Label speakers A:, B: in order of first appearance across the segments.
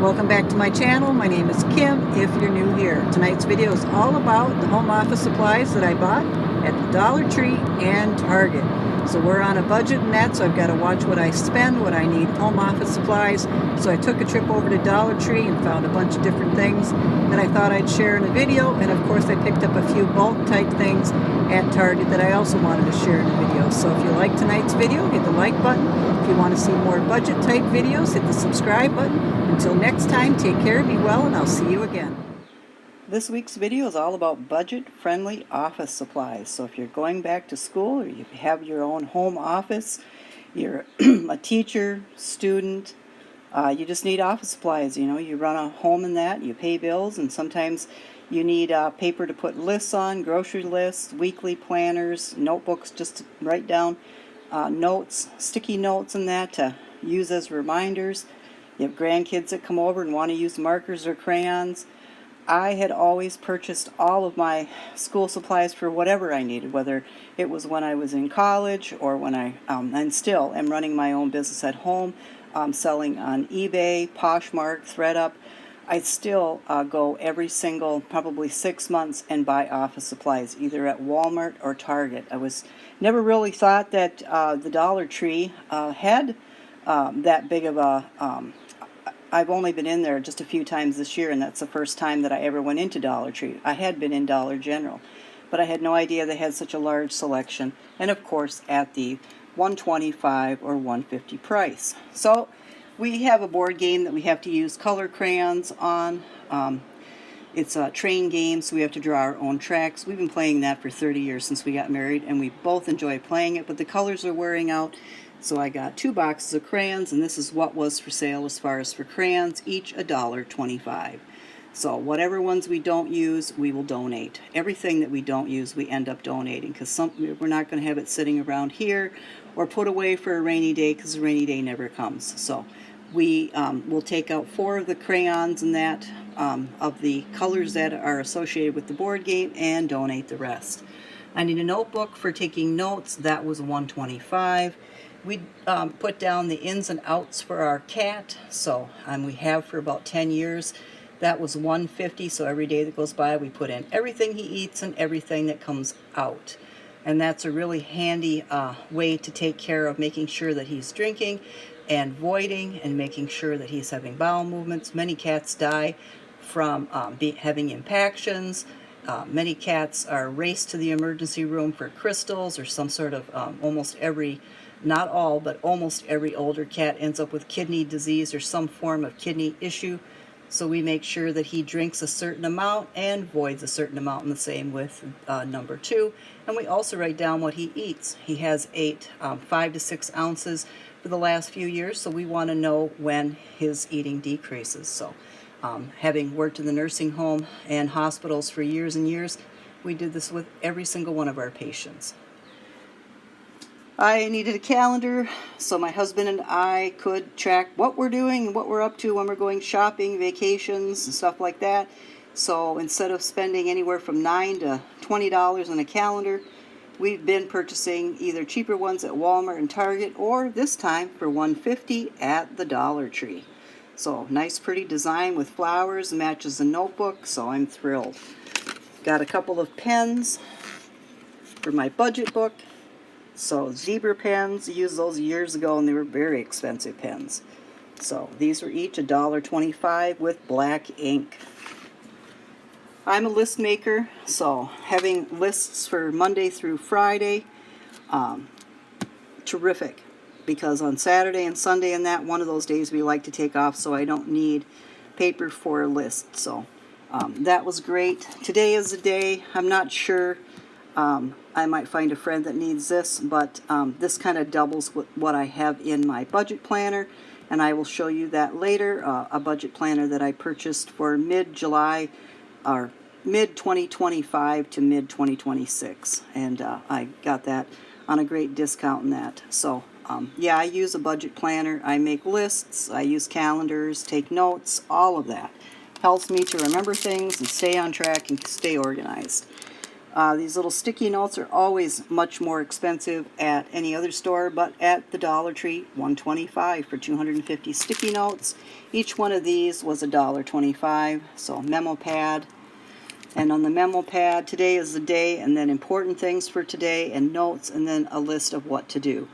A: Welcome back to my channel. My name is Kim if you're new here. Tonight's video is all about the home office supplies that I bought at the Dollar Tree and Target. So we're on a budget in that, so I've got to watch what I spend, what I need home office supplies. So I took a trip over to Dollar Tree and found a bunch of different things that I thought I'd share in a video. And of course I picked up a few bulk type things at Target that I also wanted to share in a video. So if you like tonight's video, hit the like button. If you want to see more budget type videos, hit the subscribe button. Until next time, take care, be well, and I'll see you again. This week's video is all about budget-friendly office supplies. So if you're going back to school or you have your own home office, you're a teacher, student, you just need office supplies. You know, you run a home in that, you pay bills, and sometimes you need paper to put lists on, grocery lists, weekly planners, notebooks just to write down notes, sticky notes and that to use as reminders. You have grandkids that come over and want to use markers or crayons. I had always purchased all of my school supplies for whatever I needed, whether it was when I was in college or when I, and still am running my own business at home, selling on eBay, Poshmark, ThredUp. I still go every single, probably 6 months and buy office supplies, either at Walmart or Target. I was never really thought that the Dollar Tree had that big of a, I've only been in there just a few times this year, and that's the first time that I ever went into Dollar Tree. I had been in Dollar General, but I had no idea they had such a large selection, and of course at the $125 or $150 price. So we have a board game that we have to use color crayons on. It's a train game, so we have to draw our own tracks. We've been playing that for 30 years since we got married, and we both enjoy playing it, but the colors are wearing out. So I got 2 boxes of crayons, and this is what was for sale as far as for crayons, each $1.25. So whatever ones we don't use, we will donate. Everything that we don't use, we end up donating, because we're not going to have it sitting around here or put away for a rainy day, because a rainy day never comes. So we will take out 4 of the crayons and that of the colors that are associated with the board game and donate the rest. I need a notebook for taking notes. That was $125. We put down the ins and outs for our cat, so we have for about 10 years. That was $150, so every day that goes by we put in everything he eats and everything that comes out. And that's a really handy way to take care of making sure that he's drinking and voiding and making sure that he's having bowel movements. Many cats die from having impactions. Many cats are raced to the emergency room for crystals or some sort of almost every, not all, but almost every older cat ends up with kidney disease or some form of kidney issue. So we make sure that he drinks a certain amount and voids a certain amount, and the same with number 2. And we also write down what he eats. He has ate 5 to 6 ounces for the last few years, so we want to know when his eating decreases. So having worked in the nursing home and hospitals for years and years, we did this with every single one of our patients. I needed a calendar so my husband and I could track what we're doing and what we're up to when we're going shopping, vacations, and stuff like that. So instead of spending anywhere from $9 to $20 on a calendar, we've been purchasing either cheaper ones at Walmart and Target, or this time for $150 at the Dollar Tree. So nice pretty design with flowers, matches the notebook, so I'm thrilled. Got a couple of pens for my budget book. So zebra pens, used those years ago and they were very expensive pens. So these were each $1.25 with black ink. I'm a list maker, so having lists for Monday through Friday, terrific. Because on Saturday and Sunday and that, one of those days we like to take off, so I don't need paper for a list. So that was great. Today is the day. I'm not sure. I might find a friend that needs this, but this kind of doubles with what I have in my budget planner, and I will show you that later. A budget planner that I purchased for mid-July or mid-2025 to mid-2026, and I got that on a great discount in that. So yeah, I use a budget planner. I make lists, I use calendars, take notes, all of that. Helps me to remember things and stay on track and stay organized. These little sticky notes are always much more expensive at any other store, but at the Dollar Tree, $1.25 for 250 sticky notes. Each one of these was $1.25. So memo pad, and on the memo pad, today is the day, and then important things for today, and notes, and then a list of what to do.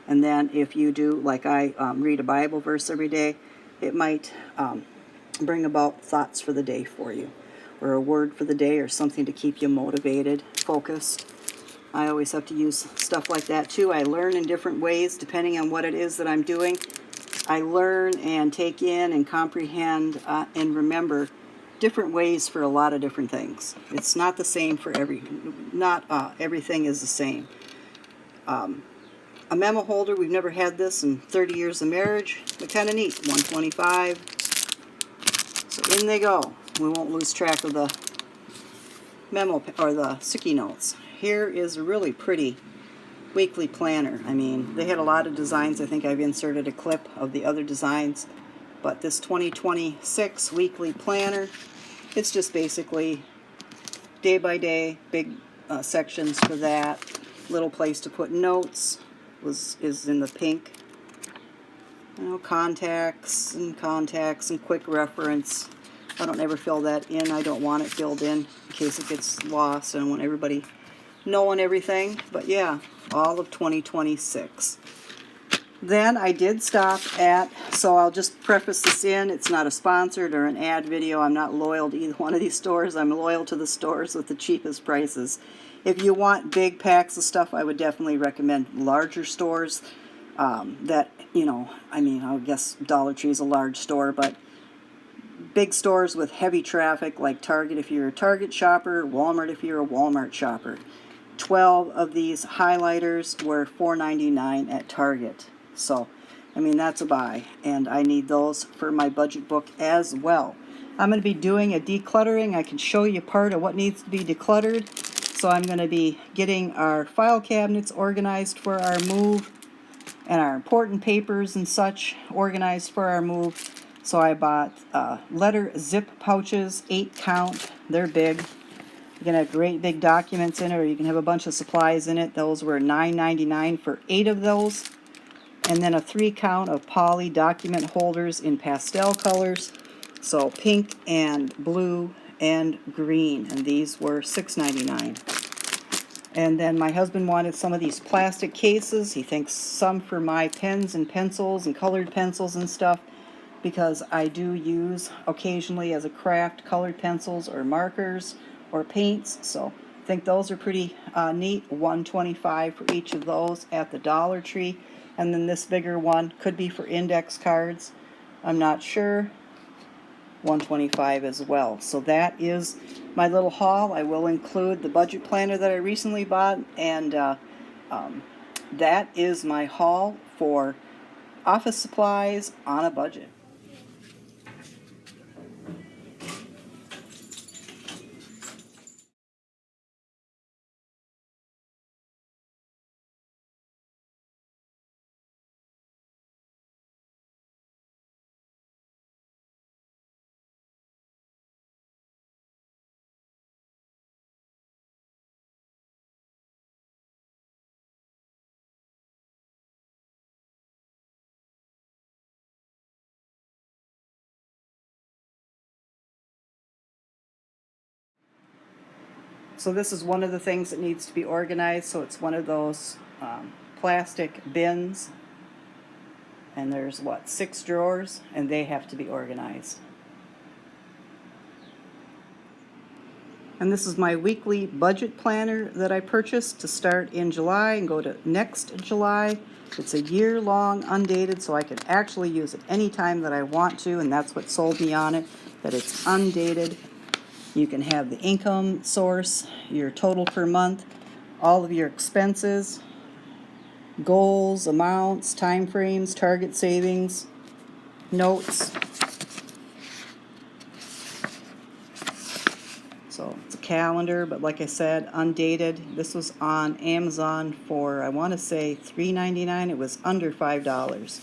A: And then if you do, like I read a Bible verse every day, it might bring about thoughts for the day for you, or a word for the day, or something to keep you motivated, focused. I always have to use stuff like that too. I learn in different ways depending on what it is that I'm doing. I learn and take in and comprehend and remember different ways for a lot of different things. It's not the same for everything is the same. A memo holder, we've never had this in 30 years of marriage, but kind of neat. $1.25. So in they go. We won't lose track of the memo or the sticky notes. Here is a really pretty weekly planner. I mean, they had a lot of designs. I think I've inserted a clip of the other designs, but this 2026 weekly planner, it's just basically day by day, big sections for that. Little place to put notes is in the pink. You know, contacts and quick reference. I don't ever fill that in. I don't want it filled in case it gets lost. I don't want everybody knowing everything. But yeah, all of 2026. Then I did stop at, so I'll just preface this in, it's not a sponsored or an ad video. I'm not loyal to either one of these stores. I'm loyal to the stores with the cheapest prices. If you want big packs of stuff, I would definitely recommend larger stores that, you know, I mean, I guess Dollar Tree is a large store, but big stores with heavy traffic like Target if you're a Target shopper, Walmart if you're a Walmart shopper. 12 of these highlighters were $4.99 at Target. So, I mean, that's a buy, and I need those for my budget book as well. I'm going to be doing a decluttering. I can show you part of what needs to be decluttered. So I'm going to be getting our file cabinets organized for our move, and our important papers and such organized for our move. So I bought letter zip pouches, 8 count. They're big. You can have great big documents in it, or you can have a bunch of supplies in it. Those were $9.99 for 8 of those. And then a 3 count of poly document holders in pastel colors. So pink and blue and green. And these were $6.99. And then my husband wanted some of these plastic cases. He thinks some for my pens and pencils and colored pencils and stuff, because I do use occasionally as a craft colored pencils or markers or paints. So I think those are pretty neat. $1.25 for each of those at the Dollar Tree. And then this bigger one could be for index cards. I'm not sure. $1.25 as well. So that is my little haul. I will include the budget planner that I recently bought, and that is my haul for office supplies on a budget. So this is one of the things that needs to be organized. So it's one of those plastic bins. And there's, 6 drawers, and they have to be organized. And this is my weekly budget planner that I purchased to start in July and go to next July. It's a year-long undated, so I can actually use it anytime that I want to, and that's what sold me on it, that it's undated. You can have the income source, your total per month, all of your expenses, goals, amounts, time frames, target savings, notes. So it's a calendar, but like I said, undated. This was on Amazon for, I want to say, $3.99. It was under $5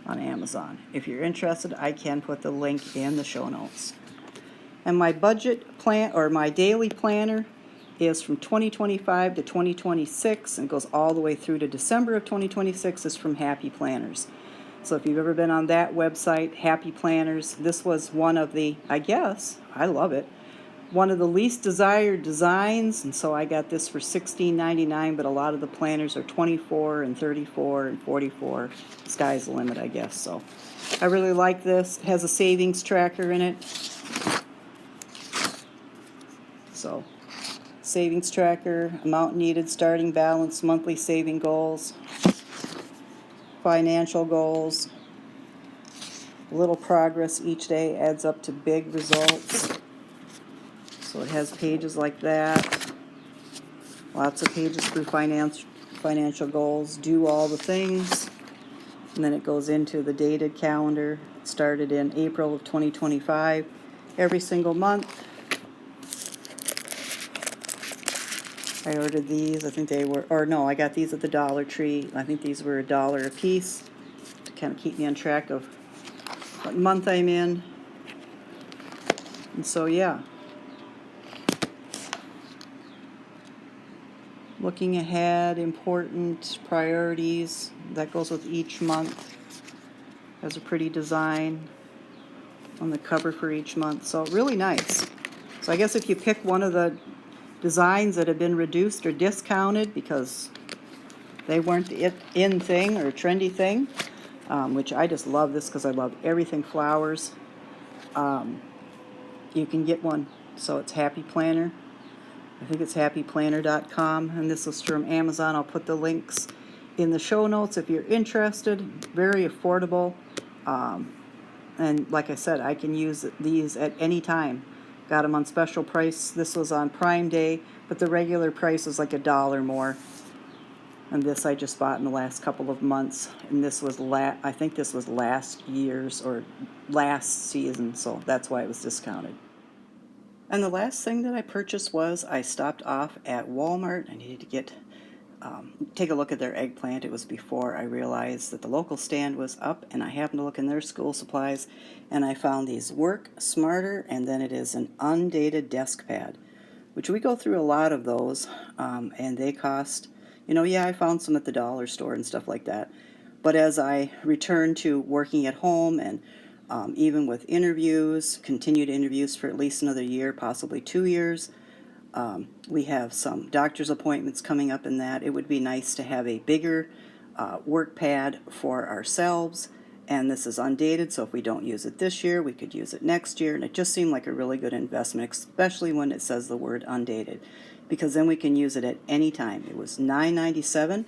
A: on Amazon. If you're interested, I can put the link in the show notes. And my budget plan, or my daily planner, is from 2025 to 2026 and goes all the way through to December of 2026 is from Happy Planners. So if you've ever been on that website, Happy Planners, this was one of the, I guess, I love it, one of the least desired designs, and so I got this for $16.99, but a lot of the planners are $24 and $34 and $44. Sky's the limit, I guess. So I really like this. It has a savings tracker in it. So savings tracker, amount needed, starting balance, monthly saving goals, financial goals. Little progress each day adds up to big results. So it has pages like that. Lots of pages through financial goals, do all the things. And then it goes into the dated calendar. It started in April of 2025. Every single month. I ordered these. I think they were, or no, I got these at the Dollar Tree. I think these were $1 a piece to kind of keep me on track of what month I'm in. And so, yeah. Looking ahead, important priorities. That goes with each month. Has a pretty design on the cover for each month. So really nice. So I guess if you pick one of the designs that have been reduced or discounted because they weren't the in thing or trendy thing, which I just love this because I love everything flowers, you can get one. So it's Happy Planner. I think it's happyplanner.com, and this is from Amazon. I'll put the links in the show notes if you're interested. Very affordable, and like I said, I can use these at any time. Got them on special price. This was on Prime Day, but the regular price was like $1 more. And this I just bought in the last couple of months, and this was I think this was last year's or last season, so that's why it was discounted. And the last thing that I purchased was I stopped off at Walmart. I needed to get take a look at their eggplant. It was before I realized that the local stand was up, and I happened to look in their school supplies, and I found these Work Smarter, and then it is an undated desk pad, which we go through a lot of those, and they cost, yeah, I found some at the dollar store and stuff like that. But as I returned to working at home and even with interviews, continued interviews for at least another year, possibly 2 years. We have some doctor's appointments coming up in that. It would be nice to have a bigger work pad for ourselves. And this is undated, so if we don't use it this year, we could use it next year. And it just seemed like a really good investment, especially when it says the word undated, because then we can use it at any time. It was $9.97,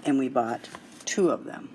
A: and we bought 2 of them.